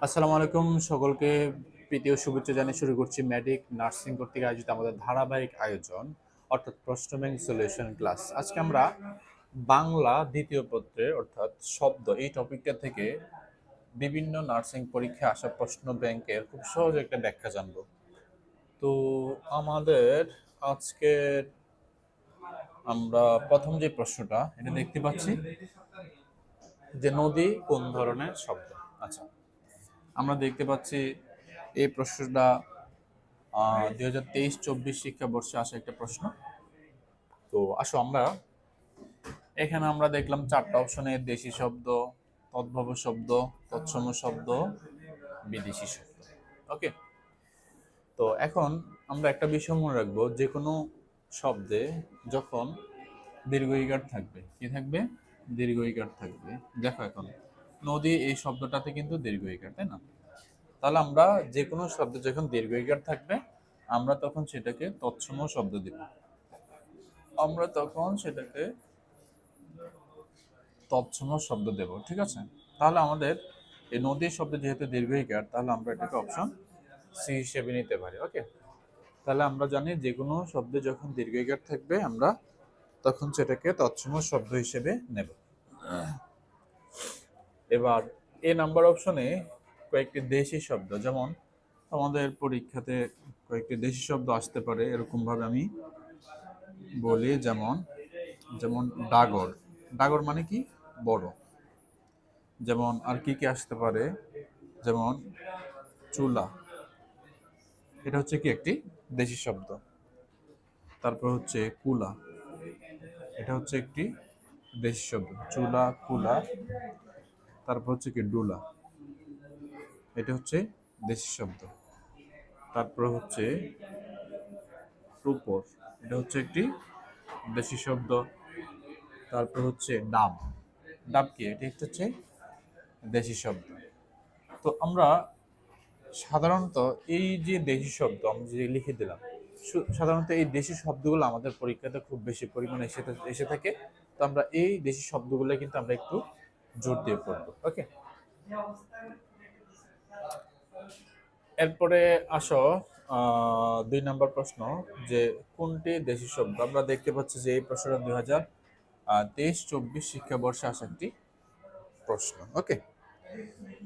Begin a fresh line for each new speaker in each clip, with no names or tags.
আসসালামু আলাইকুম সকলকে প্রীতি ও শুভেচ্ছা জানিয়ে শুরু করছি মেডিক নার্সিং কর্তৃক আয়োজিত আমাদের ধারাবাহিক আয়োজন অর্থাৎ প্রশ্ন ব্যাংক সলিউশন ক্লাস। আজকে আমরা বাংলা দ্বিতীয় পত্রের অর্থাৎ শব্দ এই টপিকটা থেকে বিভিন্ন নার্সিং পরীক্ষায় আসা প্রশ্ন ব্যাংকের খুব সহজ একটা ব্যাখ্যা জানবো। তো আমাদের আজকের আমরা প্রথম যে প্রশ্নটা এটা দেখতে পাচ্ছি যে নদী কোন ধরনের শব্দ। আচ্ছা, আমরা দেখতে পাচ্ছি এই প্রশ্নটা 2023-24 শিক্ষাবর্ষে আসা একটা প্রশ্ন। তো আসো আমরা এখানে আমরা দেখলাম চারটা অপশনে দেশি শব্দ, তদ্ভব শব্দ, তৎসম শব্দ, বিদেশি শব্দ। ওকে, তো এখন আমরা একটা বিষয় মনে রাখবো, যে কোনো শব্দে যখন দীর্ঘ ইকার থাকবে, কি থাকবে? দীর্ঘ ইকার থাকবে। দেখো এখন নদী এই শব্দটাতে কিন্তু দীর্ঘ ইকার, তাই না? তাহলে আমরা যে কোনো শব্দে যখন দীর্ঘ ইকার থাকবে আমরা তখন সেটাকে তৎসম শব্দ দিব। আমরা তখন সেটাকে তৎসম শব্দ দেব, ঠিক আছে? তাহলে আমাদের এই নদীর শব্দ যেহেতু দীর্ঘ ইকার, তাহলে আমরা এটাকে অপশন সি হিসেবে নিতে পারি। ওকে, তাহলে আমরা জানি যে কোনো শব্দে যখন দীর্ঘ ইকার থাকবে আমরা তখন সেটাকে তৎসম শব্দ হিসেবে নেব। এবার এ নাম্বার অপশনে কয়েকটি দেশি শব্দ, যেমন আমাদের পরীক্ষাতে কয়েকটি দেশি শব্দ আসতে পারে, এরকম ভাবে আমি বলি। যেমন যেমন ডাগর। ডাগর মানে কি? বড়। যেমন আর কি কি আসতে পারে? যেমন চুলা, এটা হচ্ছে কি একটি দেশি শব্দ। তারপর হচ্ছে কুলা, এটা হচ্ছে একটি দেশি শব্দ। চুলা, কুলা। তারপর হচ্ছে কি ডুলা, এটা হচ্ছে দেশি শব্দ। তারপর হচ্ছে টুপর, এটা হচ্ছে একটি দেশি শব্দ। তারপর হচ্ছে ডাব। ডাব কি? এটা হচ্ছে দেশি শব্দ। তো আমরা সাধারণত এই যে দেশি শব্দ আমরা যে লিখে দিলাম, সাধারণত এই দেশি শব্দগুলো আমাদের পরীক্ষাতে খুব বেশি পরিমাণে এসে থাকে। তো আমরা এই দেশি শব্দগুলো কিন্তু আমরা একটু জোর দিয়ে পড়বো। ওকে, এরপরে আসো 2 নম্বর প্রশ্ন, যে কোনটি দেশি শব্দ। আমরা দেখতে পাচ্ছি যে এই প্রশ্নটা 2023-24 শিক্ষাবর্ষে আসা একটি প্রশ্ন। ওকে,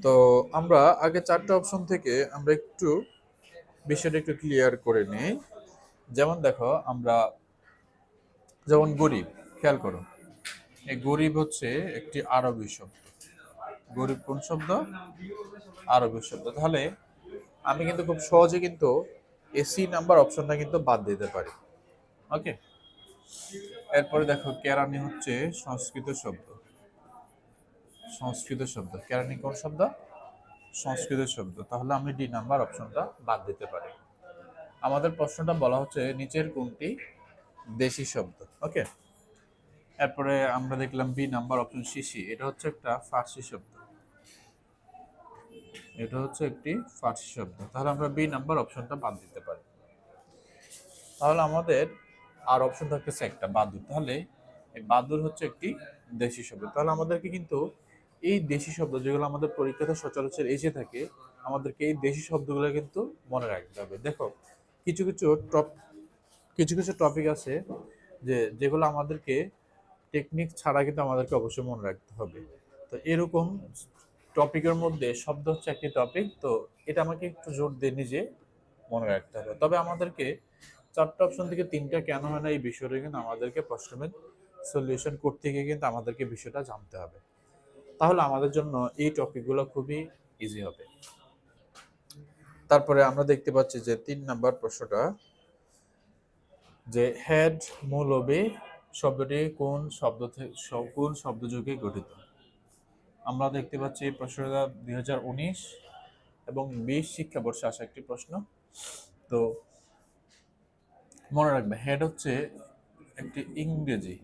তো আমরা আগে চারটা অপশন থেকে আমরা একটু বিষয়টা একটু ক্লিয়ার করে নিই। যেমন দেখো আমরা যেমন গরিব, খেয়াল করো, এই গরিব হচ্ছে একটি আরবি শব্দ। গরিব কোন শব্দ? আরবি শব্দ। তাহলে আমি কিন্তু খুব সহজে কিন্তু এসি নাম্বার অপশনটা কিন্তু বাদ দিতে পারি। ওকে, এরপরে দেখো কেরানি হচ্ছে সংস্কৃত শব্দ। সংস্কৃত শব্দ, কেরানি কোন শব্দ? সংস্কৃত শব্দ। তাহলে আমি ডি নাম্বার অপশনটা বাদ দিতে পারি। আমাদের প্রশ্নটা বলা হচ্ছে নিচের কোনটি দেশি শব্দ। ওকে, এরপরে আমরা দেখলাম বি নাম্বার অপশন শিশি, এটা হচ্ছে একটা ফার্সি শব্দ। এটা হচ্ছে একটি ফার্সি শব্দ। তাহলে আমরা বি নাম্বার অপশনটা বাদ দিতে পারি। তাহলে আমাদের আর অপশন থাকতেছে একটা বাদুর। তাহলে এই বাদুর হচ্ছে একটি দেশি শব্দ। তাহলে আমাদেরকে কিন্তু এই দেশি শব্দ যেগুলো আমাদের পরীক্ষাতে সচরাচর এসে থাকে, আমাদেরকে এই দেশি শব্দগুলো কিন্তু মনে রাখতে হবে। দেখো কিছু কিছু টপ কিছু কিছু টপিক আছে যে যেগুলো আমাদেরকে টেকনিক ছাড়া কিন্তু আমাদেরকে অবশ্যই মনে রাখতে হবে। তো এরকম টপিকের মধ্যে শব্দ হচ্ছে একটি টপিক। তো এটা আমাকে একটু জোর দিয়ে নিজে মনে রাখতে হবে। তবে আমাদেরকে চারটা অপশন থেকে তিনটা কেন হয় না, এই বিষয়টা কিন্তু আমাদেরকে প্রশ্নের সলিউশন করতে গিয়ে কিন্তু আমাদেরকে বিষয়টা জানতে হবে। তাহলে আমাদের জন্য এই টপিকগুলো খুবই ইজি হবে। তারপরে আমরা দেখতে পাচ্ছি যে 3 নাম্বার প্রশ্নটা, যে হেড মৌলবী শব্দটি কোন শব্দযোগে গঠিত। আমরা দেখতে পাচ্ছি এই প্রশ্নটা 2019 এবং 20 শিক্ষাবর্ষে আসা একটি প্রশ্ন। তো মনে রাখবে হেড হচ্ছে একটি ইংরেজি,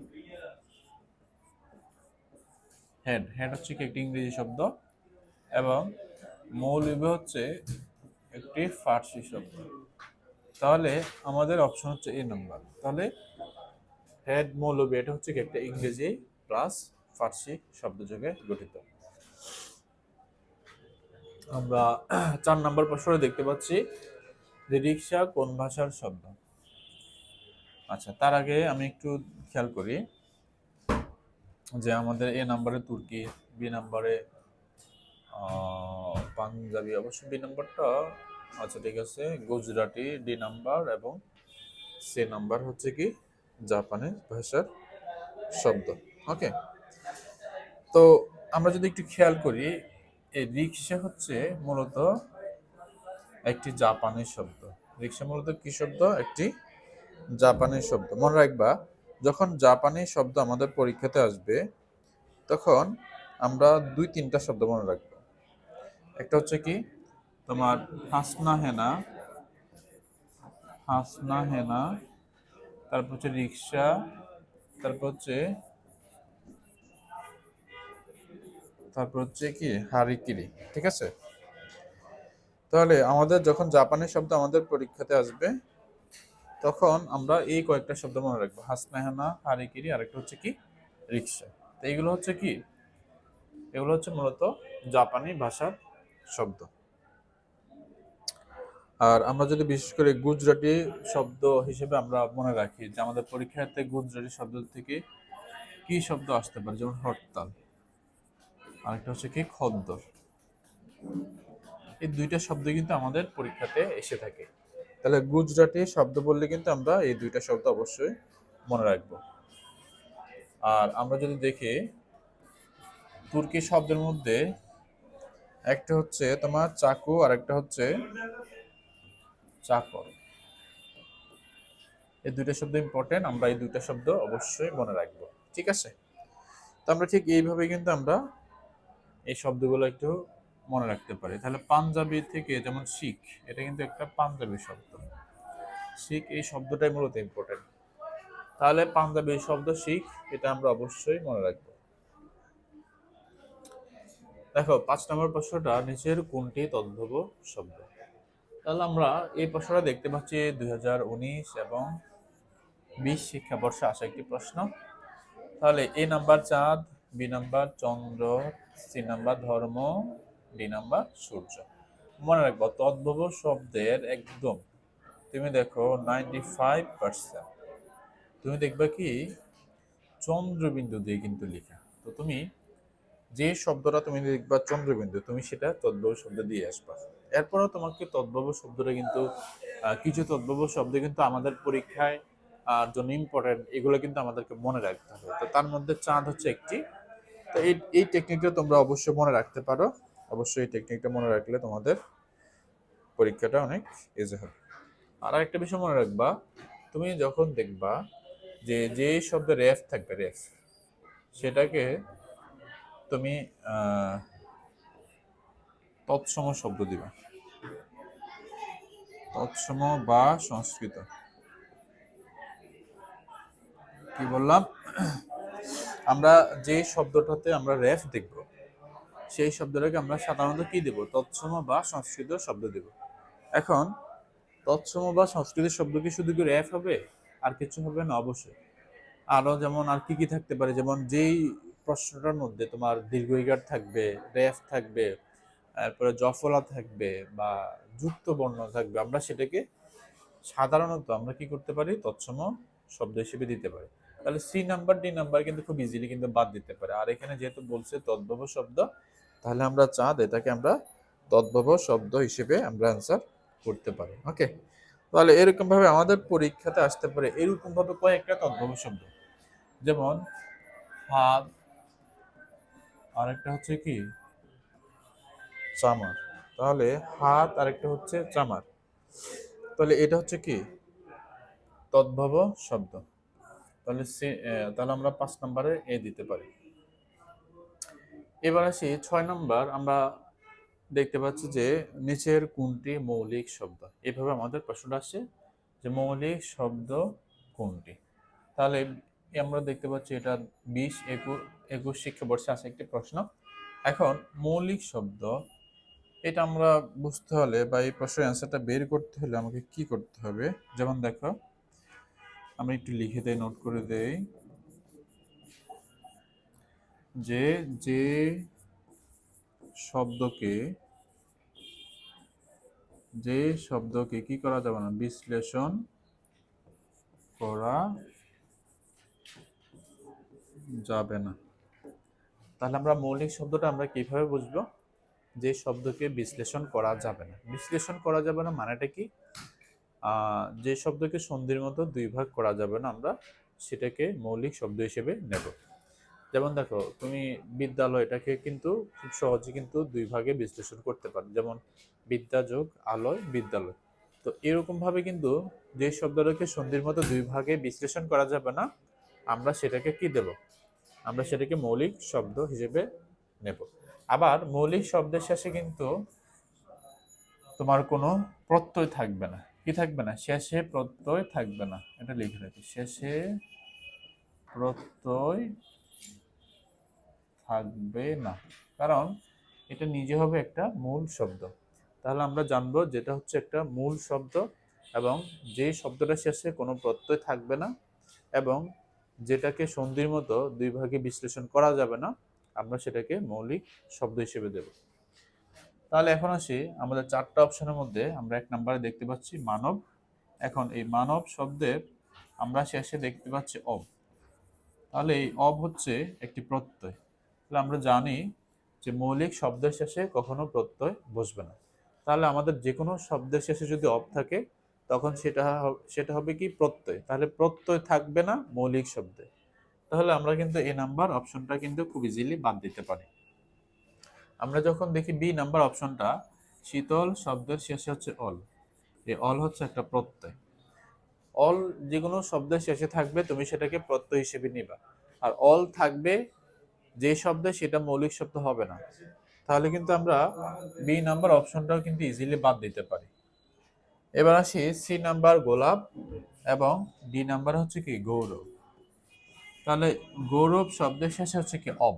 হেড হেড হচ্ছে কি একটি ইংরেজি শব্দ, এবং মৌলবী হচ্ছে একটি ফার্সি শব্দ। তাহলে আমাদের অপশন হচ্ছে এ নাম্বার। তাহলে হেড মৌলবী এটা হচ্ছে কি একটা ইংরেজি প্লাস ফার্সি শব্দযোগে গঠিত। আমরা 4 নম্বর প্রশ্নে দেখতে পাচ্ছি যে রিক্সা কোন ভাষার শব্দ। আচ্ছা, তার আগে আমি একটু খেয়াল করি যে আমাদের এ নাম্বারে তুর্কি, বি নাম্বারে পাঞ্জাবি, অবশ্য বি নাম্বারটা আচ্ছা ঠিক আছে, গুজরাটি ডি নাম্বার, এবং সি নাম্বার হচ্ছে কি জাপানি ভাষার শব্দ। ওকে, তো আমরা যদি একটু খেয়াল করি, এই রিক্সা হচ্ছে মূলত একটি জাপানি শব্দ। রিক্সা মূলত কি শব্দ? একটি জাপানি শব্দ। মনে রাখবা, যখন জাপানি শব্দ আমাদের পরীক্ষাতে আসবে তখন আমরা 2-3টা শব্দ মনে রাখবো। একটা হচ্ছে কি তোমার হাসনা হেনা, হাসনা হেনা, তারপর হচ্ছে রিক্সা, তারপর হচ্ছে কি হারিকিরি। ঠিক আছে, তাহলে আমাদের যখন জাপানি শব্দ আমাদের পরীক্ষাতে আসবে তখন আমরা এই কয়েকটা শব্দ মনে রাখবো, হাসনা হেনা, হারিকিরি, আরেকটা হচ্ছে কি রিক্সা। তো এইগুলো হচ্ছে কি, এগুলো হচ্ছে মূলত জাপানি ভাষার শব্দ। আর আমরা যদি বিশেষ করে গুজরাটি শব্দ হিসেবে আমরা মনে রাখি যে আমাদের পরীক্ষাতে গুজরাটি শব্দ থেকে কি শব্দ আসতে পারে, যেমন হরতাল, আরেকটা হচ্ছে কি খদ্দর। এই দুইটা শব্দ কিন্তু আমাদের পরীক্ষাতে এসে থাকে। তাহলে গুজরাটি শব্দ বললে কিন্তু আমরা এই দুইটা শব্দ অবশ্যই মনে রাখবো। আর আমরা যদি দেখি তুর্কি শব্দের মধ্যে একটা হচ্ছে তোমার চাকু, আর একটা হচ্ছে চাকর। এই দুইটা শব্দ ইম্পর্টেন্ট, আমরা এই দুইটা শব্দ অবশ্যই মনে রাখবো। ঠিক আছে, তো আমরা ঠিক এইভাবে কিন্তু আমরা এই শব্দগুলো একটু মনে রাখতে পারি। তাহলে পাঞ্জাবি থেকে যেমন শিখ, এটা কিন্তু একটা পাঞ্জাবি শব্দ। শিখ এই শব্দটাই মূলত ইম্পর্টেন্ট। তাহলে পাঞ্জাবি শব্দ শিখ, এটা আমরা অবশ্যই মনে রাখবো। দেখো 5 নম্বর প্রশ্নটা, নিচের কোনটি তদ্ভব শব্দ। তাহলে আমরা এই প্রশ্নটা দেখতে পাচ্ছি 2019 এবং 20 শিক্ষাবর্ষে আসা একটি প্রশ্ন। তাহলে এ নাম্বার চাঁদ, বি নাম্বার চন্দ্র, সি নাম্বার ধর্ম, ডি নাম্বার সূর্য। মনে রাখবো তদ্ভব শব্দের একদম তুমি দেখো 95% তুমি দেখবা কি চন্দ্রবিন্দু দিয়ে কিন্তু লেখা। তো তুমি যে শব্দটা তুমি দেখবা চন্দ্রবিন্দু, তুমি সেটা তদ্ভব শব্দ দিয়ে আসবা। এরপরও তোমাকে তদ্ভব শব্দটা কিন্তু কিছু তদ্ভব শব্দ কিন্তু আমাদের পরীক্ষায় জন্য ইম্পর্টেন্ট, এগুলো কিন্তু আমাদেরকে মনে রাখতে হবে। তো তার মধ্যে চাঁদ হচ্ছে একটি। তো এই টেকনিকটা তোমরা অবশ্যই মনে রাখতে পারো। অবশ্যই এই টেকনিকটা মনে রাখলে তোমাদের পরীক্ষাটা অনেক ইজি হবে। আর একটা বিষয় মনে রাখবা, তুমি যখন দেখবা যে যে শব্দে রেফ থাকবে, রেফ সেটাকে তুমি তৎসম শব্দ দিবা। তৎসম বা সংস্কৃত। কি বললাম? আমরা যে শব্দটাতে আমরা রেফ দেখব সেই শব্দটাকে আমরা সাধারণত কি দেব? তৎসম বা সংস্কৃত শব্দ দেব। এখন তৎসম বা সংস্কৃত শব্দ কি শুধু কি রেফ হবে, আর কিছু হবে না? অবশ্যই আরো যেমন আর কি কি থাকতে পারে, যেমন যেই প্রশ্নটার মধ্যে তোমার দীর্ঘ ইকার থাকবে, রেফ থাকবে, তারপরে জফলা থাকবে বা যুক্ত বর্ণ থাকবে, আমরা সেটাকে সাধারণত আমরা কি করতে পারি? তৎসম শব্দ হিসেবে দিতে পারি। তাহলে সি নাম্বার, ডি নাম্বার কিন্তু খুব ইজিলি কিন্তু বাদ দিতে পারে। আর এখানে যেহেতু বলছে তদ্ভব শব্দ, তাহলে আমরা চাঁদ এটাকে আমরা তদ্ভব শব্দ হিসেবে আমরা অ্যান্সার করতে পারি। ওকে, তাহলে এরকম ভাবে আমাদের পরীক্ষাতে আসতে পারে এরকম ভাবে কয়েকটা তদ্ভব শব্দ, যেমন হাত, আরেকটা হচ্ছে কি চামার। তাহলে হাত আরেকটা হচ্ছে চামার, তাহলে এটা হচ্ছে কি তদ্ভব শব্দ। তাহলে তাহলে আমরা 5 নম্বরে এ দিতে পারি। এবার আসি 6 নম্বর। আমরা দেখতে পাচ্ছি যে নিচের কোনটি মৌলিক শব্দ। এভাবে আমাদের প্রশ্নটা আসছে যে মৌলিক শব্দ কোনটি। তাহলে আমরা দেখতে পাচ্ছি এটা 20-21 শিক্ষাবর্ষে আসা একটি প্রশ্ন। এখন মৌলিক শব্দ এটা আমরা বুঝতে হলে বা এই প্রশ্নের অ্যান্সারটা বের করতে হলে আমাকে কি করতে হবে? যেমন দেখো, আমি একটু লিখে দেই, নোট করে দেই যে যে শব্দকে যে শব্দকে কি করা যাবে না, বিশ্লেষণ করা যাবে না। তাহলে আমরা মৌলিক শব্দটা আমরা কিভাবে বুঝবো? যে শব্দকে বিশ্লেষণ করা যাবে না। বিশ্লেষণ করা যাবে না মানেটা কি? যে শব্দকে সন্ধির মতো দুই ভাগ করা যাবে না, আমরা সেটাকে মৌলিক শব্দ হিসেবে নেব। যেমন দেখো, তুমি বিদ্যালয়টাকে কিন্তু খুব সহজে কিন্তু দুই ভাগে বিশ্লেষণ করতে পারো, যেমন বিদ্যা যোগ আলয় বিদ্যালয়। তো এরকম ভাবে কিন্তু যে শব্দটাকে সন্ধির মতো দুই ভাগে বিশ্লেষণ করা যাবে না, আমরা সেটাকে কি দেব? আমরা সেটাকে মৌলিক শব্দ হিসেবে নেব। আবার মৌলিক শব্দের শেষে কিন্তু তোমার কোনো প্রত্যয় থাকবে না। কি থাকবে না? শেষে প্রত্যয় থাকবে না। এটা লিখে রাখি, শেষে প্রত্যয় থাকবে না, কারণ এটা নিজে হবে একটা মূল শব্দ। তাহলে আমরা জানবো যেটা হচ্ছে একটা মূল শব্দ, এবং যে শব্দটা শেষে কোনো প্রত্যয় থাকবে না, এবং যেটাকে সন্ধির মতো দুই ভাগে বিশ্লেষণ করা যাবে না, আমরা সেটাকে মৌলিক শব্দ হিসেবে দেব। তাহলে এখন আসি আমাদের চারটা অপশনের মধ্যে আমরা 1 নম্বরে দেখতে পাচ্ছি মানব। এখন এই মানব শব্দের আমরা শেষে দেখতে পাচ্ছি অব। তাহলে এই অব হচ্ছে একটি প্রত্যয়। তাহলে আমরা জানি যে মৌলিক শব্দের শেষে কখনো প্রত্যয় বসবে না। তাহলে আমাদের যে কোনো শব্দের শেষে যদি অব থাকে, তখন সেটা হবে কি? প্রত্যয়। তাহলে প্রত্যয় থাকবে না মৌলিক শব্দে। তাহলে আমরা কিন্তু এ নাম্বার অপশনটা কিন্তু খুব ইজিলি বাদ দিতে পারি। আমরা যখন দেখি বি নাম্বার অপশনটা, শীতল শব্দের শেষে হচ্ছে অল। এই অল হচ্ছে একটা প্রত্যয়। অল যে কোনো শব্দের শেষে থাকবে, তুমি সেটাকে প্রত্যয় হিসেবে নিবা। আর অল থাকবে যে শব্দে, সেটা মৌলিক শব্দ হবে না। তাহলে কিন্তু আমরা বি নাম্বার অপশনটাও কিন্তু ইজিলি বাদ দিতে পারি। এবার আসি সি নাম্বার গোলাপ, এবং ডি নাম্বার হচ্ছে কি গৌরব। তাহলে গৌরব শব্দের শেষে হচ্ছে কি অব।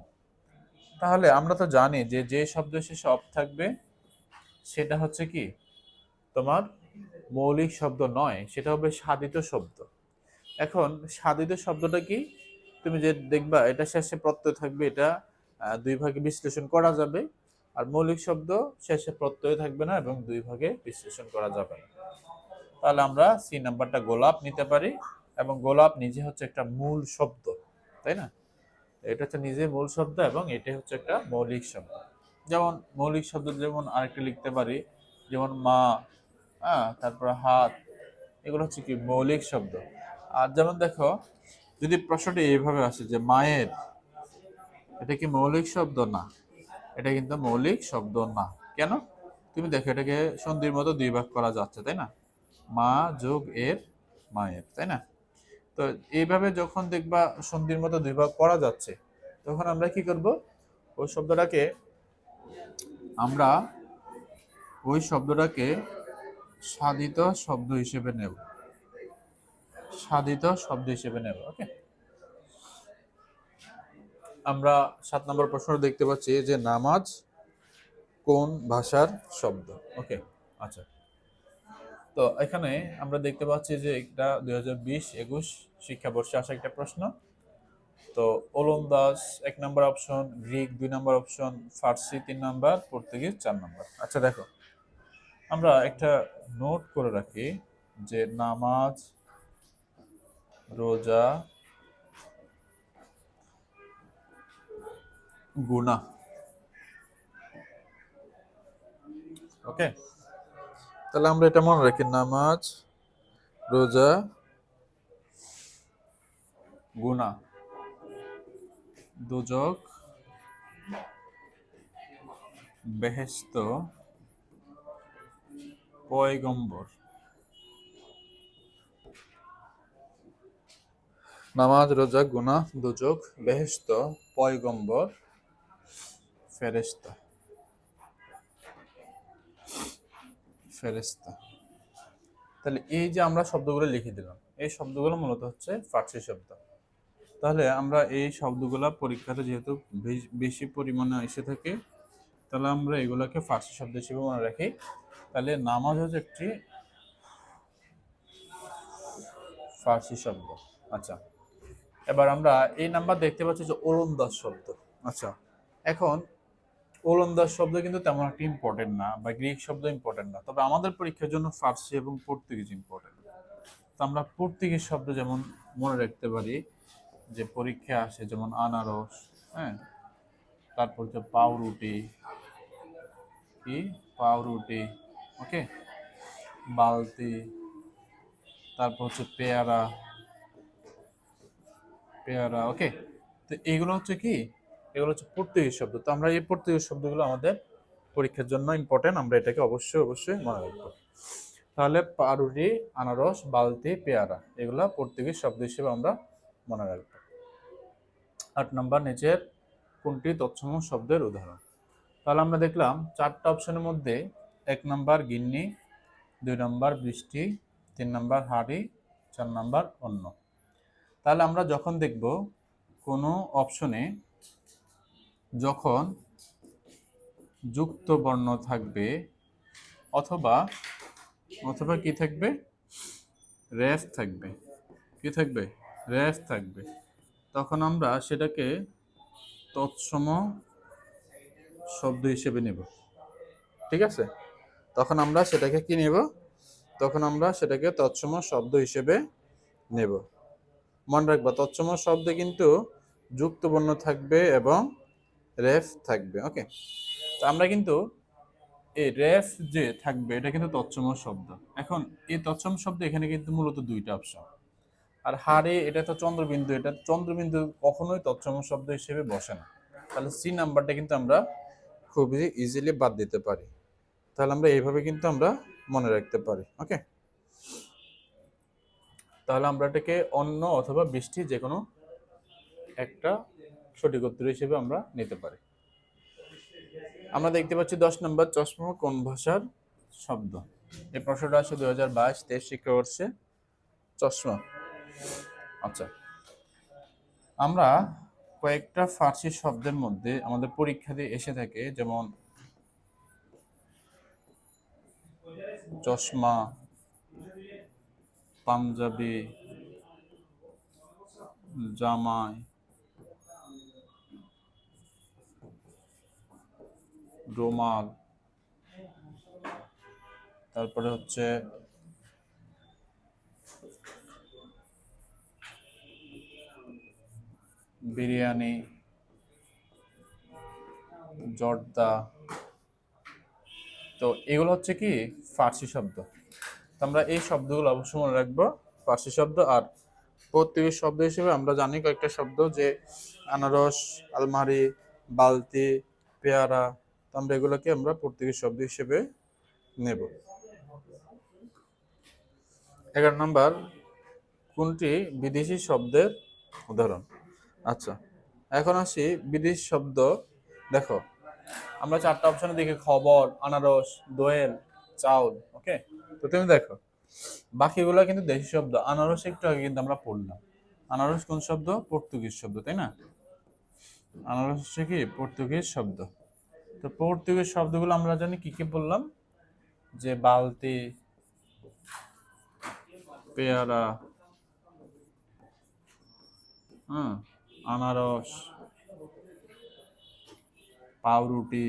তাহলে আমরা তো জানি যে যে শব্দের শেষে অব থাকবে সেটা হচ্ছে কি তোমার মৌলিক শব্দ নয়, সেটা হবে সাধিত শব্দ। এখন সাধিত শব্দটা কি? তুমি যে দেখবা এটা শেষে প্রত্যয় থাকবে, এটা দুই ভাগে বিশ্লেষণ করা যাবে। আর মৌলিক শব্দ শেষে প্রত্যয় থাকবে না এবং দুই ভাগে বিশ্লেষণ করা যাবে না। তাহলে আমরা সি নাম্বারটা গোলাপ নিতে পারি, এবং গোলাপ নিজে হচ্ছে একটা মূল শব্দ, তাই না? এটা হচ্ছে নিজে মূল শব্দ, এবং এটা হচ্ছে একটা মৌলিক শব্দ। যেমন মৌলিক শব্দ যেমন আরেকটা লিখতে পারি, যেমন মা, তারপর হাত, এগুলো হচ্ছে কি মৌলিক শব্দ। আর যেমন দেখো, যদি প্রশ্নটি এইভাবে আসে যে মায়ের, এটা কি মৌলিক শব্দ? না, এটা কিন্তু মৌলিক শব্দ না। কেন? তুমি দেখো, এটাকে সন্ধির মতো দুই ভাগ করা যাচ্ছে, তাই না? মা যোগ এর মায়ের, তাই না? তো এইভাবে যখন দেখবা সন্ধির মতো দুই ভাগ করা যাচ্ছে, তখন আমরা কি করব? ওই শব্দটাকে আমরা সাধিত শব্দ হিসেবে নেব। সাধিত শব্দ হিসেবে নেব। ওকে, আমরা 7 নম্বর প্রশ্ন দেখতে পাচ্ছি যে নামাজ কোন ভাষার শব্দ? ওকে, আচ্ছা। তো এখানে আমরা দেখতে পাচ্ছি যে এটা 2020-21 শিক্ষাবর্ষে আসা একটা প্রশ্ন। তো ওলন্দাজ 1 নম্বর অপশন, গ্রিক 2 নম্বর অপশন, ফার্সি 3 নম্বর, পর্তুগিজ 4 নম্বর। আচ্ছা দেখো, আমরা একটা নোট করে রাখি যে নামাজ, রোজা, গুনাহ। ওকে, তাহলে আমরা এটা মনে রাখি, নামাজ, রোজা, গুনাহ, দোজখ, বেহেশত, পয়গম্বর। নামাজ, রোজা, গুনাহ, দোজখ, বেহেশত, পয়গম্বর, ফেরেশতা। তাহলে এই যে আমরা শব্দগুলো লিখে দিলাম, এই শব্দগুলো মূলত হচ্ছে ফার্সি শব্দ। তাহলে আমরা এই শব্দগুলো পরীক্ষাতে যেহেতু বেশি পরিমাণে এসে থাকে, তাহলে আমরা এগুলোকে ফার্সি শব্দ হিসেবে মনে রাখি। তাহলে নামাজ হচ্ছে একটি ফার্সি শব্দ। আচ্ছা, এবার আমরা এই নাম্বার দেখতে পাচ্ছি যে ওলন্দাজ শব্দ। আচ্ছা, এখন ওলন্দাজ শব্দ কিন্তু তেমন একটা ইম্পর্টেন্ট না, বা গ্রিক শব্দ ইম্পর্টেন্ট না, তবে আমাদের পরীক্ষার জন্য ফার্সি এবং পর্তুগিজ ইম্পর্টেন্ট। তো আমরা পর্তুগিজ শব্দ যেমন মনে রাখতে পারি, যে পরীক্ষা আসে, যেমন আনারস, হ্যাঁ, তারপর হচ্ছে পাউরুটি, কি পাউরুটি, ওকে, বালতি, তারপর হচ্ছে পেয়ারা, পেয়ারা, ওকে। তো এইগুলো হচ্ছে কি, এগুলো হচ্ছে পর্তুগিজ শব্দ। তো আমরা এই পর্তুগিজ শব্দগুলো আমাদের পরীক্ষার জন্য ইম্পর্টেন্ট, আমরা এটাকে অবশ্যই অবশ্যই মনে রাখবো। তাহলে পাউরুটি, আনারস, বালতি, পেয়ারা, এগুলা পর্তুগিজ শব্দ হিসেবে আমরা মনে রাখবো। 8 নম্বর, নিচের কোনটি তৎসম শব্দের উদাহরণ? তাহলে আমরা দেখলাম 4টা অপশনের মধ্যে 1 নম্বর গিন্নি, 2 নম্বর বৃষ্টি, 3 নম্বর হাড়ি, 4 নম্বর অন্য। তাহলে আমরা যখন দেখব কোনো অপশনে যখন যুক্ত বর্ণ থাকবে অথবা অথবা কি থাকবে, রেফ থাকবে, কি থাকবে, রেফ থাকবে, তখন আমরা সেটাকে তৎসম শব্দ হিসেবে নেব। ঠিক আছে, তখন আমরা সেটাকে কি নেব, তখন আমরা সেটাকে তৎসম শব্দ হিসেবে নেব। মনে রাখবা, তৎসম শব্দে কিন্তু যুক্ত বর্ণ থাকবে এবং রেফ থাকবে। ওকে, তো আমরা কিন্তু এই রেফ যে থাকবে এটা কিন্তু তৎসম শব্দ। এখন এই তৎসম শব্দ এখানে কিন্তু মূলত 2টা অপশন। আর হাড়ে এটা তো চন্দ্রবিন্দু, এটা চন্দ্রবিন্দু কখনোই তৎসম শব্দ হিসেবে বসে না। তাহলে সি নাম্বারটা কিন্তু আমরা খুবই ইজিলি বাদ দিতে পারি। তাহলে আমরা এইভাবে কিন্তু আমরা মনে রাখতে পারি। ওকে, তাহলে আমরা এটাকে অন্য অথবা বৃষ্টি যে কোনো একটা সঠিক উত্তর হিসেবে আমরা নিতে পারি। আমরা দেখতে পাচ্ছি 10 নম্বর, চশমা কোন ভাষার শব্দ? এই প্রশ্নটা আছে 2022-23 শিক্ষাবর্ষে, চশমা। আচ্ছা, আমরা কয়েকটা ফার্সি শব্দের মধ্যে আমাদের পরীক্ষাতে এসে থাকে, যেমন চশমা, পাঞ্জাবি, জামাই, রুমাল, তারপরে হচ্ছে বিরিয়ানি, জর্দা। তো এগুলো হচ্ছে কি ফার্সি শব্দ। তো আমরা এই শব্দগুলো অবশ্যই মনে রাখবো, ফার্সি শব্দ। আর পর্তুগিজ শব্দ হিসেবে আমরা জানি কয়েকটা শব্দ, যে আনারস, আলমারি, বালতি, পেয়ারা। তো আমরা এগুলোকে আমরা পর্তুগিজ শব্দ হিসেবে নেব। 11 নম্বর, কোনটি বিদেশি শব্দের উদাহরণ? আচ্ছা, এখন আসি বিদেশি শব্দ। দেখো, আমরা 4টা অপশনে দেখি, খবর, আনারস, দোয়েল, চাউল। ওকে, তো তুমি দেখো বাকিগুলো কিন্তু দেশি শব্দ। আনারস একটু আগে কিন্তু আমরা পড়লাম, আনারস কোন শব্দ? পর্তুগিজ শব্দ, তাই না? আনারস হচ্ছে কি পর্তুগিজ শব্দ। তো পর্তুগিজ শব্দগুলো আমরা জানি কি কি বললাম, যে বালতি, পেয়ারা, হ্যাঁ, আনারস, পাউরুটি,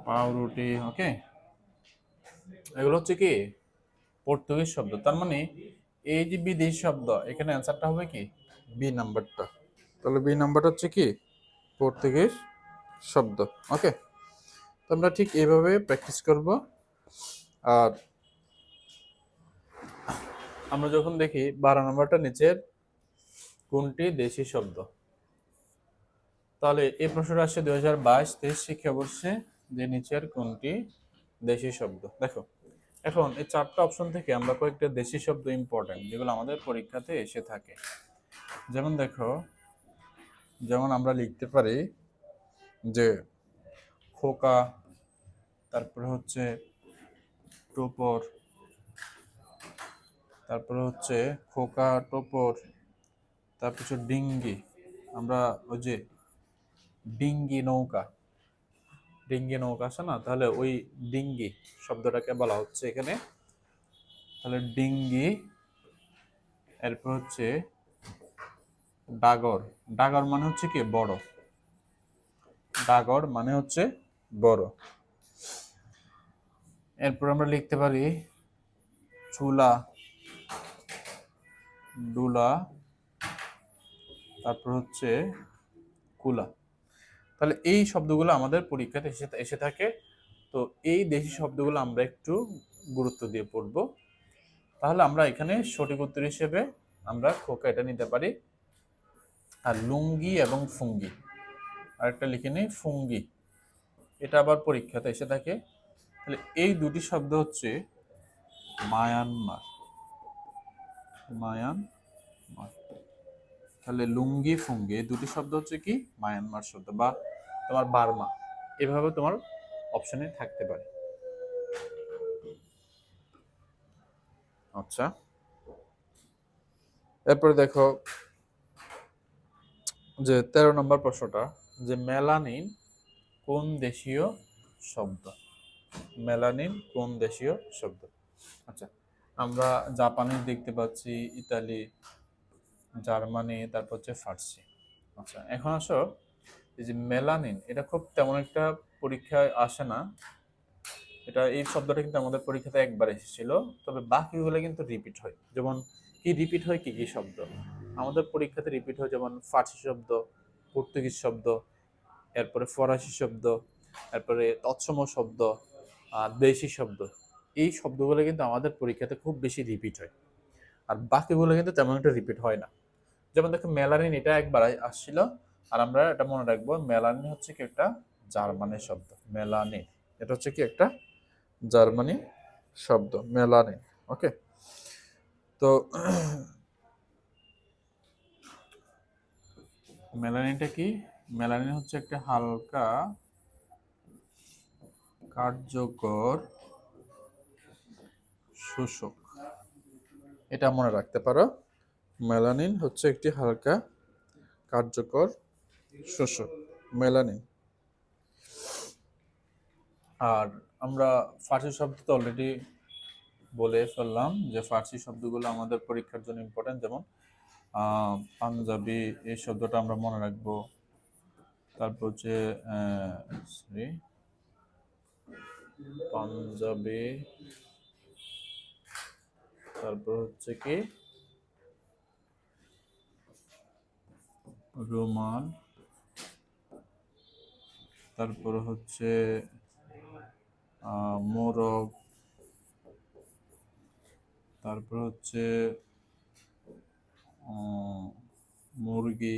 পাউরুটি। ওকে, এগুলো হচ্ছে কি পর্তুগিজ শব্দ। তার মানে এই যে বিদেশি শব্দ, এখানে অ্যান্সারটা হবে কি বি নাম্বারটা। তাহলে বি নাম্বারটা হচ্ছে কি পর্তুগিজ শব্দ। ওকে, তো আমরা ঠিক এইভাবে প্র্যাকটিস করব। আর আমরা যখন দেখি 12 নম্বরটা, নিচের কোনটি দেশি শব্দ? তাহলে এই প্রশ্নটা আসছে 2022-23 শিক্ষাবর্ষে, যে নিচের কোনটি দেশি শব্দ। দেখো, এখন এই 4টা অপশন থেকে আমরা কয়েকটা দেশি শব্দ ইম্পর্টেন্ট, যেগুলো আমাদের পরীক্ষাতে এসে থাকে। যেমন দেখো, যেমন আমরা লিখতে পারি যে খোকা, তারপরে হচ্ছে টোপর, তারপরে হচ্ছে খোকা, টোপর, তারপর হচ্ছে ডিঙ্গি। আমরা ওই যে ডিঙ্গি নৌকা, ডিঙ্গি নৌকা আছে না, তাহলে ওই ডিঙ্গি শব্দটাকে বলা হচ্ছে এখানে। তাহলে ডিঙ্গি, এরপর হচ্ছে ডাগর। ডাগর মানে হচ্ছে কি বড়, ডাগর মানে হচ্ছে বড়। এরপর আমরা লিখতে পারি চুলা, ডুলা, তারপর হচ্ছে কুলা। তাহলে এই শব্দগুলো আমাদের পরীক্ষাতে এসে থাকে। তো এই দেশি শব্দগুলো আমরা একটু গুরুত্ব দিয়ে পড়ব। তাহলে আমরা এখানে সঠিক উত্তর হিসেবে আমরা খোকা এটা নিতে পারি। আর লুঙ্গি এবং ফুঙ্গি, আরেকটা লিখে নিই ফুঙ্গি, এটা আবার পরীক্ষাতে এসে থাকে। তাহলে এই দুটি শব্দ হচ্ছে মায়ানমার, মায়ানমার। তাহলে লুঙ্গি ফুঙ্গি এই দুটি শব্দ হচ্ছে কি মায়ানমার শব্দ, বা তোমার বার্মা, এভাবে তোমার অপশনে থাকতে পারে। আচ্ছা, এরপরে দেখো যে 13 নম্বর প্রশ্নটা, যে মেলানিন কোন দেশীয় শব্দ? মেলানিন কোন দেশীয় শব্দ? আচ্ছা, আমরা জাপানি দেখতে পাচ্ছি, ইতালি, জার্মানি, তারপর হচ্ছে ফার্সি। আচ্ছা, এখন আসো এই যে মেলানিন, এটা খুব তেমন একটা পরীক্ষায় আসে না। এটা এই শব্দটা কিন্তু আমাদের পরীক্ষাতে একবার এসেছিল, তবে বাকিগুলো কিন্তু রিপিট হয়। যেমন কি রিপিট হয়, কি কি শব্দ আমাদের পরীক্ষাতে রিপিট হয়? যেমন ফার্সি শব্দ, পর্তুগিজ শব্দ, এরপরে ফরাসি শব্দ, এরপরে তৎসম শব্দ, দেশি শব্দ। এই শব্দগুলো কিন্তু আমাদের পরীক্ষাতে খুব বেশি রিপিট হয়, আর বাকিগুলো কিন্তু তেমন একটা রিপিট হয় না। যেমন দেখো মেলানিন, এটা একবার আসছিল, আর আমরা এটা মনে রাখবো মেলানিন হচ্ছে কি একটা জার্মানি শব্দ। মেলানিন এটা হচ্ছে কি একটা জার্মানি শব্দ, মেলানিন। ওকে, তো মেলানিনটা কি? মেলানিন হচ্ছে একটা হালকা কার্যকর শোষক, এটা মনে রাখতে পারো। মেলানিন হচ্ছে একটি হালকা কার্যকর শোষক, মেলানিন। আর আমরা ফার্সি শব্দ তো অলরেডি বলে ফেললাম যে ফার্সি শব্দগুলো আমাদের পরীক্ষার জন্য ইম্পর্টেন্ট। যেমন পাঞ্জাবি, এই শব্দটা আমরা মনে রাখবো। তারপর হচ্ছে পাঞ্জাবি, তারপর হচ্ছে কি রোমান, তারপর হচ্ছে মোরগ, তারপর হচ্ছে মুরগি,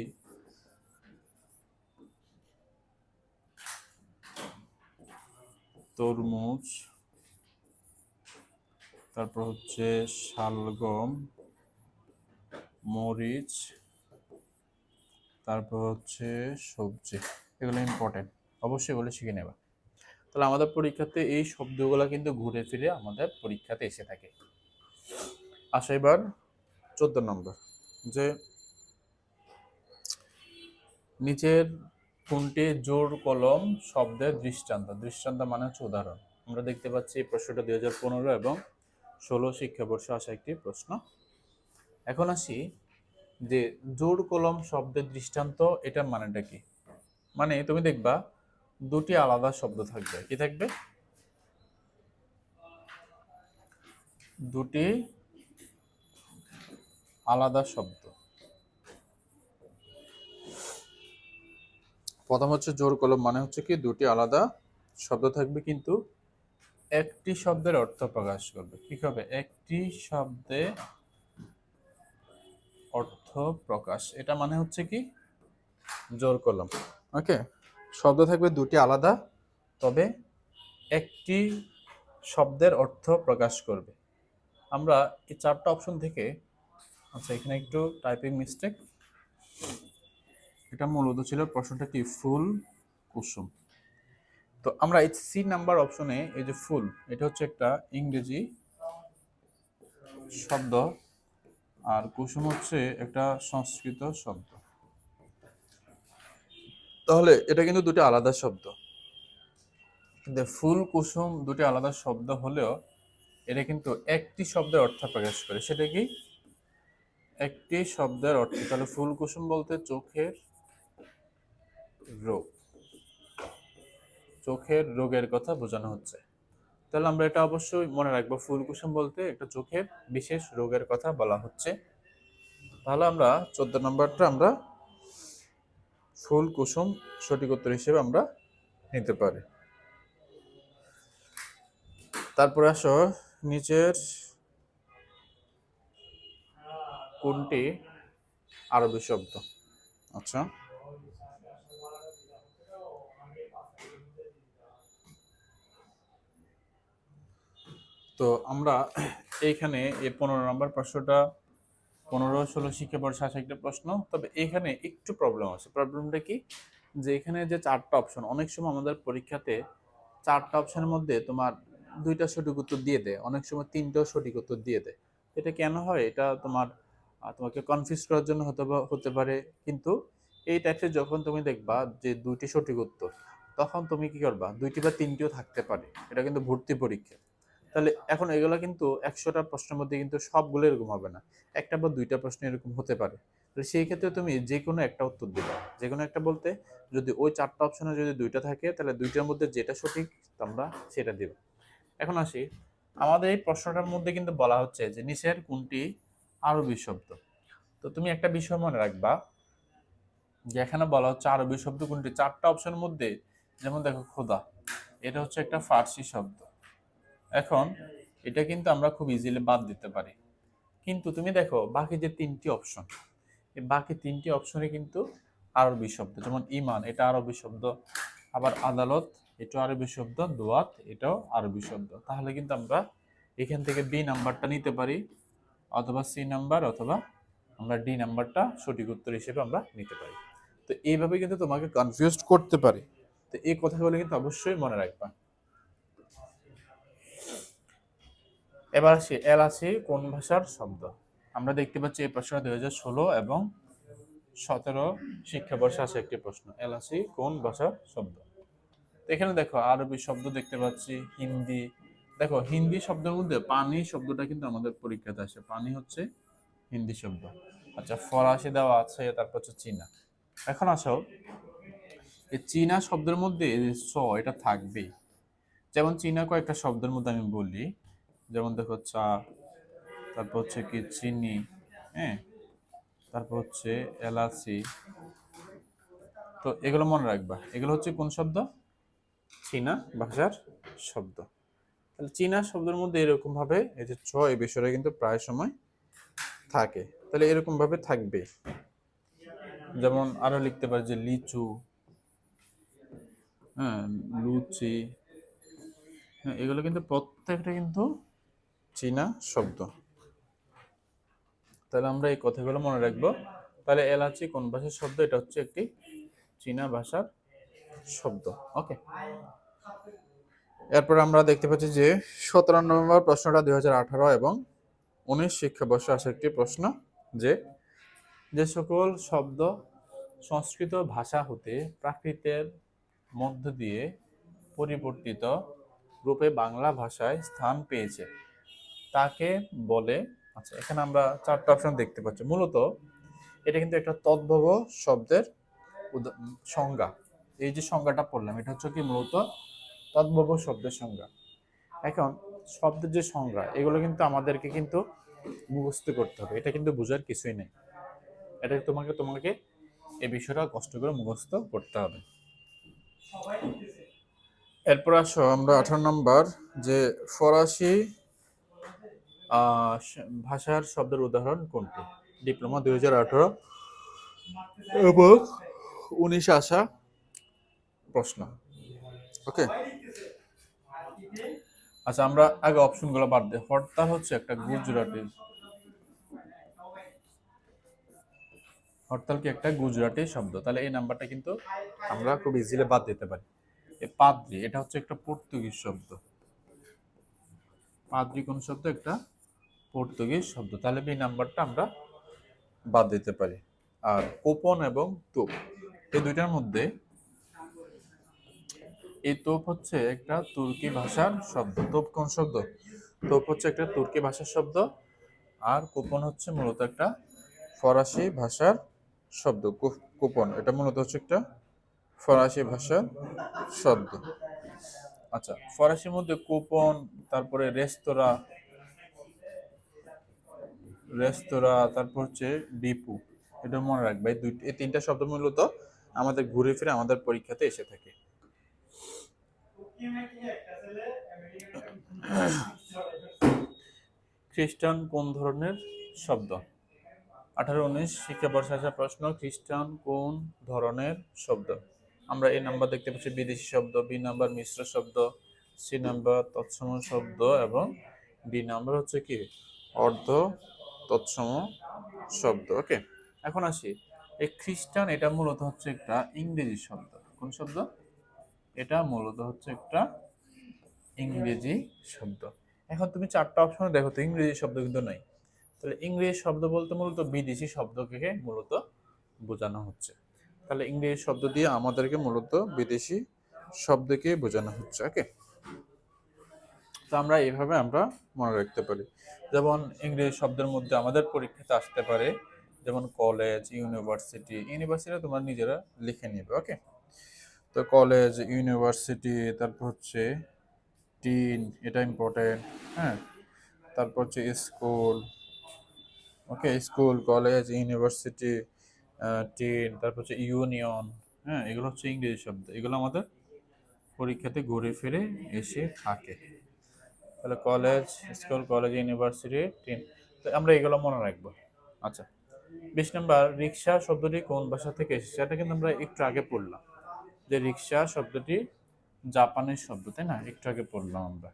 তরমুজ, তারপর হচ্ছে শালগম, মরিচ, তারপর হচ্ছে সবজি। এগুলো ইম্পর্টেন্ট, অবশ্যই এগুলো শিখে নেবা। তাহলে আমাদের পরীক্ষাতে এই শব্দগুলো কিন্তু ঘুরে ফিরে আমাদের পরীক্ষাতে এসে থাকে। আসা এবার 14 নম্বর, যে নিচের কোনটি জোর কলম শব্দের দৃষ্টান্ত? দৃষ্টান্ত মানে হচ্ছে উদাহরণ। আমরা দেখতে পাচ্ছি এই প্রশ্নটা 2015 এবং 16 শিক্ষাবর্ষে আসা একটি প্রশ্ন। এখন আসি যে জোর কলম শব্দের দৃষ্টান্ত, এটা মানেটা কি? মানে তুমি দেখবা দুটি আলাদা শব্দ থাকবে। কি থাকবে? দুটি আলাদা শব্দ। প্রথম হচ্ছে জোর কলম মানে হচ্ছে কি দুটি আলাদা শব্দ থাকবে, কিন্তু একটি শব্দের অর্থ প্রকাশ করবে। কি হবে? একটি শব্দে অর্থ প্রকাশ, এটা মানে হচ্ছে কি জোর কলম। ওকে, শব্দ থাকবে দুটি আলাদা, তবে একটি শব্দের অর্থ প্রকাশ করবে। আমরা এই চারটা অপশন থেকে, আচ্ছা এখানে একটু টাইপিং মিস্টেক, এটা মূলত ছিল প্রশ্নটা কি ফুল কুসুম। তো আমরা এই সি নাম্বার অপশনে এই যে ফুল, এটা হচ্ছে একটা ইংরেজি শব্দ, আর কুসুম হচ্ছে একটা সংস্কৃত শব্দ। তাহলে এটা কিন্তু দুটি আলাদা শব্দ, কিন্তু ফুল কুসুম দুটি আলাদা শব্দ হলেও এটা কিন্তু একটি শব্দের অর্থ প্রকাশ করে। সেটা কি? একটি শব্দের অর্থ। তাহলে ফুল কুসুম বলতে চোখের রোগ, চোখের রোগের কথা বোঝানো হচ্ছে। তাহলে আমরা এটা অবশ্যই মনে রাখবো, ফুল কুসুম বলতে একটা চোখের বিশেষ রোগের কথা বলা হচ্ছে। তাহলে আমরা 14 নম্বরটা আমরা ফুল কুসুম সঠিক উত্তর হিসেবে আমরা নিতে পারি। তারপরে আসো, নিচের কোনটি আরবি শব্দ? আচ্ছা, তো আমরা এইখানে এই 15 নম্বর প্রশ্নটা 15-16 শিক্ষাবর্ষ আসা একটা প্রশ্ন। তবে এখানে একটু প্রবলেম আছে। প্রবলেমটা কি, যে এখানে যে 4টা অপশন, অনেক সময় আমাদের পরীক্ষাতে 4টা অপশনের মধ্যে তোমার 2টা সঠিক উত্তর দিয়ে দেয়, অনেক সময় 3টাও সঠিক উত্তর দিয়ে দেয়। এটা কেন হয়? এটা তোমার তোমাকে কনফিউজ করার জন্য হতে পারে। কিন্তু এই টাইপের যখন তুমি দেখবা যে 2টি সঠিক উত্তর, তখন তুমি কি করবা, 2টি বা 3টিও থাকতে পারে। এটা কিন্তু ভর্তি পরীক্ষা। তাহলে এখন এগুলো কিন্তু 100টা প্রশ্নের মধ্যে কিন্তু সবগুলো এরকম হবে না, একটা বা 2টা প্রশ্ন এরকম হতে পারে। তাহলে সেই ক্ষেত্রে তুমি যে কোনো একটা উত্তর দিবে। যে কোনো একটা বলতে, যদি ওই 4টা অপশনে যদি 2টা থাকে, তাহলে 2টার মধ্যে যেটা সঠিক তোমরা সেটা দিবে। এখন আসি, আমাদের এই প্রশ্নটার মধ্যে কিন্তু বলা হচ্ছে যে নিচের কোনটি আরবি শব্দ। তো তুমি একটা বিষয় মনে রাখবা, যে এখানে বলা হচ্ছে আরবি শব্দ কোনটি। 4টা অপশনের মধ্যে, যেমন দেখো খোদা, এটা হচ্ছে একটা ফার্সি শব্দ। এখন এটা কিন্তু আমরা খুব ইজিলি বাদ দিতে পারি। কিন্তু তুমি দেখো বাকি যে 3টি অপশন, এই বাকি 3টি অপশনে কিন্তু আরবি শব্দ। যেমন ইমান, এটা আরবি শব্দ। আবার আদালত, এটা আরবি শব্দ। দোয়াত, এটাও আরবি শব্দ। তাহলে কিন্তু আমরা এখান থেকে বি নাম্বারটা নিতে পারি, অথবা সি নাম্বার, অথবা আমরা ডি নাম্বারটা সঠিক উত্তর হিসেবে আমরা নিতে পারি। তো এইভাবে কিন্তু তোমাকে কনফিউজ করতে পারি। তো এই কথাগুলো কিন্তু অবশ্যই মনে রাখবা। এবার আসি, এলাচি কোন ভাষার শব্দ? আমরা দেখতে পাচ্ছি এই প্রশ্নটা 2016 এবং 17 শিক্ষাবর্ষে আসা একটি প্রশ্ন। এলাচি কোন ভাষার শব্দ? তো এখানে দেখো আরবি শব্দ দেখতে পাচ্ছি, হিন্দি। দেখো হিন্দি শব্দের মধ্যে পানি শব্দটা কিন্তু আমাদের পরীক্ষাতে আসে। পানি হচ্ছে হিন্দি শব্দ। আচ্ছা, ফরাসি দেওয়া আছে, তারপর হচ্ছে চীনা। এখন আসো, এই চীনা শব্দের মধ্যে এই যে স, এটা থাকবেই। যেমন চীনা কয়েকটা শব্দের মধ্যে আমি বলি, যেমন দেখো চা, তারপর হচ্ছে কি চিনি, হ্যাঁ, তারপর হচ্ছে এলাচি। তো এগুলো মনে রাখবা, এগুলো হচ্ছে কোন শব্দ? চীনা ভাষার শব্দ। তাহলে চীনা শব্দের মধ্যে এরকম ভাবে এই যে ছ, এই বিষয়টা কিন্তু প্রায় সময় থাকে। তাহলে এরকম ভাবে থাকবে। যেমন আরো লিখতে পারি যে লিচু, হ্যাঁ, লুচি, হ্যাঁ, এগুলো কিন্তু প্রত্যেকটা কিন্তু চীনা শব্দ। তাহলে আমরা এই কথাগুলো মনে রাখবো। তাহলে এলাচি কোন ভাষার শব্দ? এটা হচ্ছে একটি চীনা ভাষার শব্দ। ওকে, এরপর আমরা দেখতে পাচ্ছি যে 17 নম্বর প্রশ্নটা 2018 এবং 19 শিক্ষাবর্ষে আসা একটি প্রশ্ন, যে যে সকল শব্দ সংস্কৃত ভাষা হতে প্রাকৃতের মধ্য দিয়ে পরিবর্তিত রূপে বাংলা ভাষায় স্থান পেয়েছে তাকে বলে। আচ্ছা, এখানে আমরা 4টা অপশন দেখতে পাচ্ছি। মূলত এটা কিন্তু একটা তদ্ভব শব্দের সংজ্ঞা। এই যে সংজ্ঞাটা পড়লাম, এটা হচ্ছে কি মূলত তদ্ভব শব্দের সংজ্ঞা। এখন শব্দের যে সংজ্ঞা, এগুলো কিন্তু আমাদেরকে কিন্তু মুখস্থ করতে হবে। এটা কিন্তু বোঝার কিছুই নেই। এটা তোমাকে তোমাকে এই বিষয়টা কষ্ট করে মুখস্থ করতে হবে। এরপর আসো আমরা 18 নম্বর, যে ফরাসি ভাষার শব্দের উদাহরণ কোনটি? ডিপ্লোমা 2018 এবং 19 আসা প্রশ্ন। ওকে, আচ্ছা, আমরা আগে অপশনগুলো বাদ দিই। হরতাল হচ্ছে একটা গুজরাটি, হরতাল কি একটা গুজরাটি শব্দ। তাহলে এই নাম্বারটা কিন্তু আমরা খুব ইজিলি বাদ দিতে পারি। পাদ্রি, এটা হচ্ছে একটা পর্তুগিজ শব্দ। পাদ্রি কোন শব্দ? একটা পর্তুগিজ শব্দ। তাহলে এই নাম্বারটা আমরা বাদ দিতে পারি। আর কোপন এবং তোপ, এই দুইটার মধ্যে এই তোপ হচ্ছে একটা তুর্কি ভাষার শব্দ। তোপ কোন শব্দ? তোপ হচ্ছে একটা তুর্কি ভাষার শব্দ। আর কোপন হচ্ছে মূলত একটা ফরাসি ভাষার শব্দ। কোপন এটা মূলত হচ্ছে একটা ফরাসি ভাষার শব্দ। আচ্ছা, ফরাসির মধ্যে কুপন, তারপরে রেস্তোরাঁ, তারপর হচ্ছে ডিপু, এটা মনে রাখবে। এই তিনটা শব্দ মূলত আমাদের ঘুরে ফিরে আমাদের পরীক্ষাতে এসে থাকে। খ্রিস্টান কোন ধরনের শব্দ? 18-19 শিক্ষাবর্ষে আসা প্রশ্ন, খ্রিস্টান কোন ধরনের শব্দ? আমরা এই নাম্বার দেখতে পাচ্ছি বিদেশি শব্দ, বি নাম্বার মিশ্র শব্দ, সি নাম্বার তৎসম শব্দ এবং ডি নাম্বার হচ্ছে কি অর্ধ তৎসম শব্দ। ওকে, এখন আসি এই খ্রিস্টান, এটা মূলত হচ্ছে একটা ইংরেজি শব্দ। কোন শব্দ? এটা মূলত হচ্ছে একটা ইংরেজি শব্দ। এখন তুমি চারটা অপশনে দেখো তো ইংরেজি শব্দ কিন্তু নাই। তাহলে ইংরেজি শব্দ বলতে মূলত বিদেশি শব্দকে মূলত বোঝানো হচ্ছে। তাহলে ইংরেজি শব্দ দিয়ে আমাদেরকে মূলত বিদেশি শব্দকে বোঝানো হচ্ছে। ওকে, তো আমরা এইভাবে আমরা মনে রাখতে পারি। যেমন ইংরেজি শব্দের মধ্যে আমাদের পরীক্ষাতে আসতে পারে যেমন কলেজ, ইউনিভার্সিটি। ইউনিভার্সিটি তোমরা নিজেরা লিখে নিবে। ওকে, তো কলেজ, ইউনিভার্সিটি, তারপর হচ্ছে টিন, এটা ইম্পর্টেন্ট। হ্যাঁ, তারপর হচ্ছে স্কুল। ওকে, স্কুল, কলেজ, ইউনিভার্সিটি, টিন, তারপর হচ্ছে ইউনিয়ন। হ্যাঁ, এগুলো হচ্ছে ইংরেজি শব্দ, এগুলো আমাদের পরীক্ষাতে ঘুরে ফিরে এসে থাকে। তাহলে college, school, college, university, tin, তো আমরা এগুলো মনে রাখবো। আচ্ছা, 20 নম্বর, রিক্সা শব্দটি কোন ভাষা থেকে এসেছে? এটা কিন্তু আমরা একটু আগে পড়লাম যে রিক্সা শব্দটি জাপানের শব্দ, তাই না? একটু আগে পড়লাম আমরা।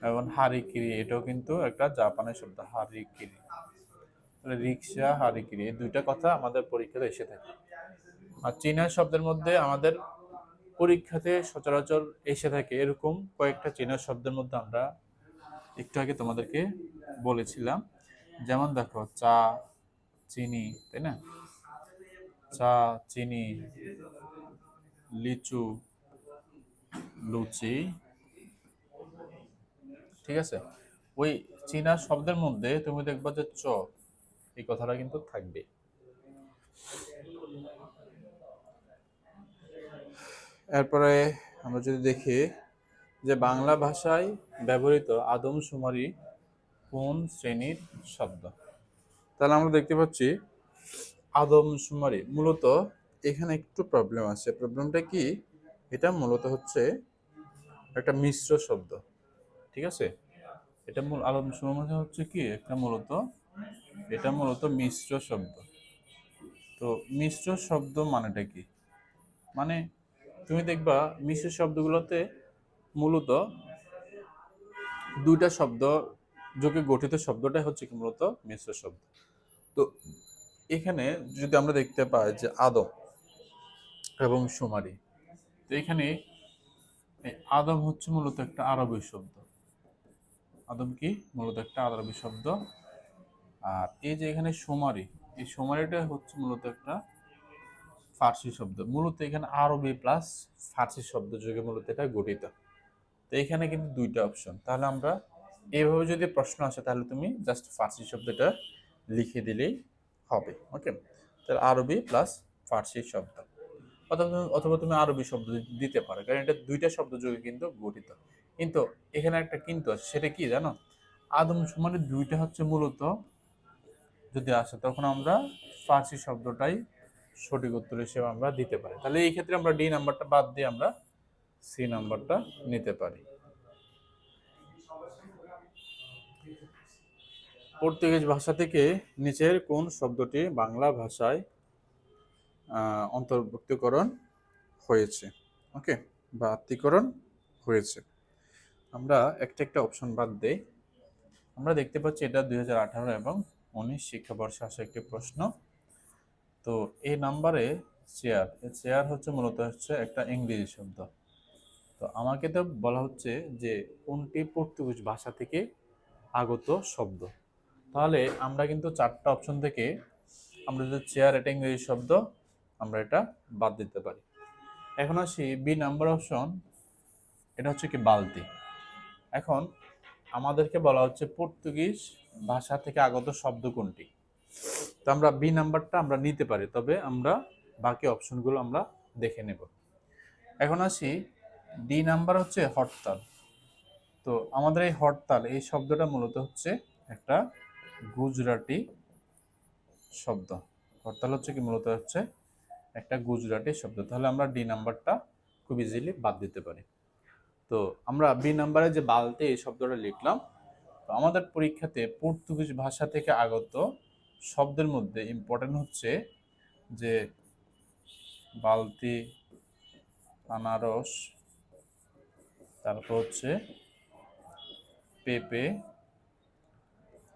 এবং হারিকিরি, এটাও কিন্তু একটা জাপানের শব্দ, হারিকিরি। তাহলে রিক্সা, হারিকিরি, এই দুইটা কথা আমাদের পরীক্ষাতে এসে থাকে। আর চীনা শব্দের মধ্যে আমাদের পরীক্ষাতে সচরাচর এসে থাকে এরকম কয়েকটা চীনা শব্দের মধ্যে আমরা একটু আগে তোমাদেরকে বলেছিলাম। যেমন দেখো, চা, চিনি, তাই না? চা, চিনি, লিচু, লুচি, ঠিক আছে? ওই চীনা শব্দের মধ্যে তুমি দেখবা যে চ, এই কথাটা কিন্তু থাকবে। এরপরে আমরা যদি দেখি যে বাংলা ভাষায় ব্যবহৃত আদমশুমারি কোন শ্রেণীর শব্দ? তাহলে আমরা দেখতে পাচ্ছি আদমশুমারি মূলত এখানে একটু প্রবলেম আছে। প্রবলেমটা কি? এটা মূলত হচ্ছে একটা মিশ্র শব্দ, ঠিক আছে? এটা মূল আদমশুমারি হচ্ছে কি একটা মূলত, এটা মূলত মিশ্র শব্দ। তো মিশ্র শব্দ মানেটা কি? মানে তুমি দেখবা মিশ্র শব্দগুলোতে মূলত দুইটা শব্দ যোগে গঠিত শব্দটাই হচ্ছে কি মূলত মিশ্র শব্দ। তো এখানে যদি আমরা দেখতে পাই যে আদম এবং শুমারি, তো এখানে আদম হচ্ছে মূলত একটা আরবি শব্দ। আদম কি মূলত একটা আরবি শব্দ। আর এই যে এখানে শুমারি, এই শুমারিটা হচ্ছে মূলত একটা ফার্সি শব্দ। মূলত এখানে আরবি প্লাস ফার্সি শব্দ যোগে মূলত এটা গঠিত। তো এখানে কিন্তু দুইটা অপশন। তাহলে আমরা এইভাবে যদি প্রশ্ন আসে তাহলে তুমি জাস্ট ফার্সি শব্দটা লিখে দিলেই হবে। ওকে, তাহলে আরবি প্লাস ফার্সি শব্দ, অথবা তুমি আরবি শব্দ দিতে পারো, কারণ এটা দুইটা শব্দ যোগে কিন্তু গঠিত। কিন্তু এখানে একটা কিন্তু আছে, সেটা কি জানো? আদম মানে দুইটা হচ্ছে মূলত যদি আসে তখন আমরা ফার্সি শব্দটাই সঠিক উত্তর হিসেবে আমরা দিতে পারি। তাহলে এই ক্ষেত্রে আমরা ডি নাম্বারটা বাদ দিয়ে আমরা সি নাম্বারটা নিতে পারি। পর্তুগিজ ভাষা থেকে নিচের কোন শব্দটি বাংলা ভাষায় অন্তর্ভুক্তিকরণ হয়েছে? ওকে, বা আত্মীকরণ হয়েছে। আমরা একটা একটা অপশন বাদ দেই। আমরা দেখতে পাচ্ছি এটা 2018 এবং 19 শিক্ষাবর্ষে আসা একটি প্রশ্ন। তো এই নাম্বারে চেয়ার, চেয়ার হচ্ছে মূলত হচ্ছে একটা ইংরেজি শব্দ। তো আমাকে তো বলা হচ্ছে যে কোনটি পর্তুগিজ ভাষা থেকে আগত শব্দ। তাহলে আমরা কিন্তু চারটা অপশন থেকে আমরা যদি চেয়ার এটা ইংরেজি শব্দ, আমরা এটা বাদ দিতে পারি। এখন আসি বি নাম্বার অপশন, এটা হচ্ছে কি বালতি। এখন আমাদেরকে বলা হচ্ছে পর্তুগিজ ভাষা থেকে আগত শব্দ কোনটি। তো আমরা বি নাম্বারটা আমরা নিতে পারি, তবে আমরা বাকি অপশনগুলো আমরা দেখে নেব। এখন আসি ডি নাম্বার হচ্ছে হরতাল। তো আমাদের এই হরতাল এই শব্দটা মূলত হচ্ছে একটা গুজরাটি শব্দ। হরতাল হচ্ছে কি মূলত হচ্ছে একটা গুজরাটি শব্দ। তাহলে আমরা ডি নাম্বারটা খুব ইজিলি বাদ দিতে পারি। তো আমরা বি নাম্বারে যে বালতি এই শব্দটা লিখলাম। তো আমাদের পরীক্ষাতে পর্তুগিজ ভাষা থেকে আগত শব্দের মধ্যে ইম্পর্টেন্ট হচ্ছে যে বালতি, আনারস, তারপর হচ্ছে পেঁপে,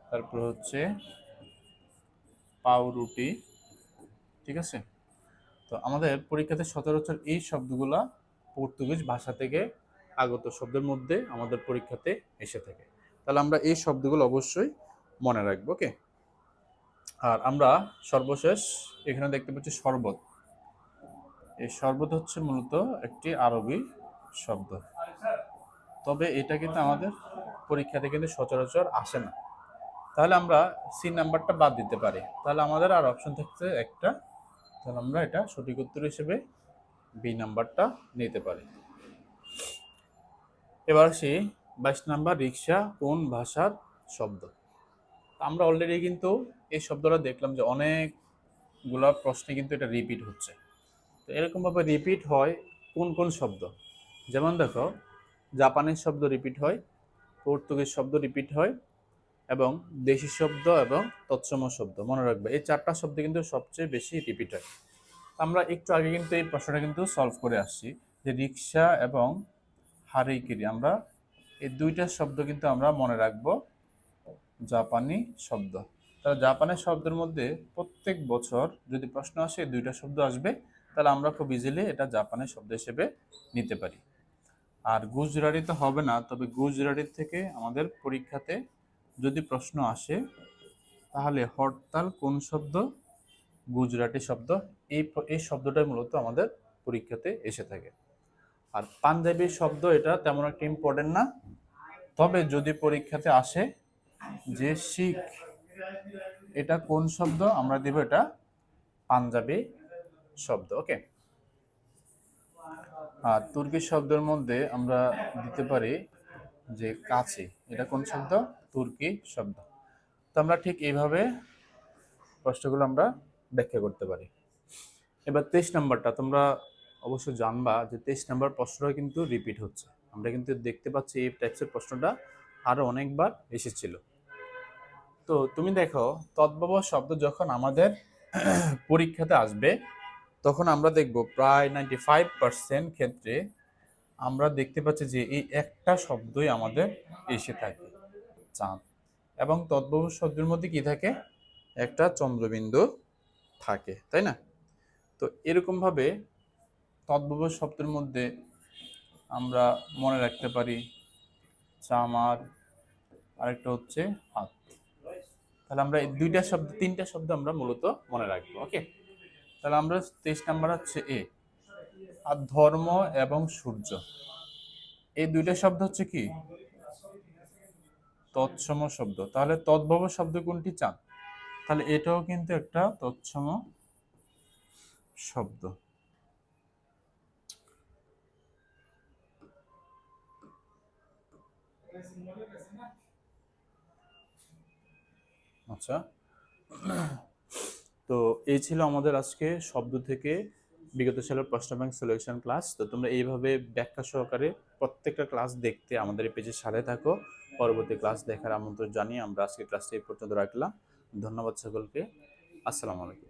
তারপর হচ্ছে পাউরুটি, ঠিক আছে। তো আমাদের পরীক্ষাতে সচরাচর এই শব্দগুলা পর্তুগিজ ভাষা থেকে আগত শব্দের মধ্যে আমাদের পরীক্ষাতে এসে থাকে। তাহলে আমরা এই শব্দগুলো অবশ্যই মনে রাখবো, ওকে। আর আমরা সর্বশেষ এখানে দেখতে পাচ্ছি শরবত। এই শরবত হচ্ছে মূলত একটি আরবি শব্দ, তবে এটা কিন্তু আমাদের পরীক্ষাতে কিন্তু সচরাচর আসে না। তাহলে আমরা সি নাম্বারটা বাদ দিতে পারি। তাহলে আমাদের আর অপশন থাকছে একটা, তাহলে আমরা এটা সঠিক উত্তর হিসেবে বি নাম্বারটা নিতে পারি। এবার আসি 22 নাম্বার, রিক্সা কোন ভাষার শব্দ। আমরা অলরেডি কিন্তু এই শব্দটা দেখলাম যে অনেকগুলা প্রশ্নে কিন্তু এটা রিপিট হচ্ছে। তো এরকমভাবে রিপিট হয় কোন কোন শব্দ, যেমন দেখো জাপানিজ শব্দ রিপিট হয়, পর্তুগিজ শব্দ রিপিট হয়, এবং দেশি শব্দ এবং তৎসম শব্দ। মনে রাখবে এই চারটা শব্দ কিন্তু সবচেয়ে বেশি রিপিট হয়। আমরা একটু আগে কিন্তু এই প্রশ্নটা কিন্তু সলভ করে আসছি যে রিক্সা এবং হারিকিরি, আমরা এই দুইটা শব্দ কিন্তু আমরা মনে রাখবো জাপানি শব্দ। তাহলে জাপানের শব্দের মধ্যে প্রত্যেক বছর যদি প্রশ্ন আসে এই দুইটা শব্দ আসবে, তাহলে আমরা খুব ইজিলি এটা জাপানের শব্দ হিসেবে নিতে পারি। আর গুজরাটি তো হবে না, তবে গুজরাটির থেকে আমাদের পরীক্ষাতে যদি প্রশ্ন আসে তাহলে হরতাল কোন শব্দ, গুজরাটি শব্দ। এই শব্দটাই মূলত আমাদের পরীক্ষাতে এসে থাকে। আর পাঞ্জাবি শব্দ এটা তেমন একটা ইম্পর্টেন্ট না, তবে যদি পরীক্ষাতে আসে যে শিখ, এটা কোন শব্দ, আমরা দিব এটা পাঞ্জাবি শব্দ, ওকে। আর তুর্কি শব্দের মধ্যে আমরা দিতে পারি যে কাছে, এটা কোন শব্দ, তুর্কি শব্দ। তো আমরা ঠিক এইভাবে প্রশ্নগুলো আমরা ব্যাখ্যা করতে পারি। এবার 23 নাম্বারটা তোমরা অবশ্যই জানবা যে 23 নাম্বার প্রশ্নটা কিন্তু রিপিট হচ্ছে। আমরা কিন্তু দেখতে পাচ্ছি এই টাইপসের প্রশ্নটা আরো অনেকবার এসেছিল। তো তুমি দেখো তদ্ভব শব্দ যখন আমাদের পরীক্ষাতে আসবে তখন আমরা দেখব প্রায় 95% ক্ষেত্রে আমরা দেখতে পাচ্ছি যে এই একটা শব্দই আমাদের এসে থাকে, চাঁদ। এবং তদ্ভব শব্দের মধ্যে কি থাকে, একটা চন্দ্রবিন্দু থাকে, তাই না। তো এরকম ভাবে তদ্ভব শব্দের মধ্যে আমরা মনে রাখতে পারি চামার, আরেকটা হচ্ছে হাত। তাহলে আমরা এই দুইটা শব্দ, তিনটা শব্দ আমরা মূলত মনে রাখবো, ওকে। তাহলে আমরা 23 নাম্বার হচ্ছে এ। আর ধর্ম এবং সূর্য, এই দুইটা শব্দ হচ্ছে কি তৎসম শব্দ। তাহলে তদ্ভব শব্দ কোনটি, চাঁদ। তাহলে এটাও কিন্তু একটা তৎসম শব্দ। আচ্ছা, তো এই ছিল আমাদের আজকে শব্দ থেকে বিগত সালের প্রশ্ন ব্যাংক সলিউশন ক্লাস। তো তোমরা এইভাবে ব্যাখ্যা সহকারে প্রত্যেকটা ক্লাস দেখতে আমাদের এই পেজের সাথে থাকো। পরবর্তী ক্লাস দেখার আমন্ত্রণ জানিয়ে আমরা আজকে ক্লাসটি এই পর্যন্ত রাখলাম। ধন্যবাদ সকলকে। আসসালামু আলাইকুম।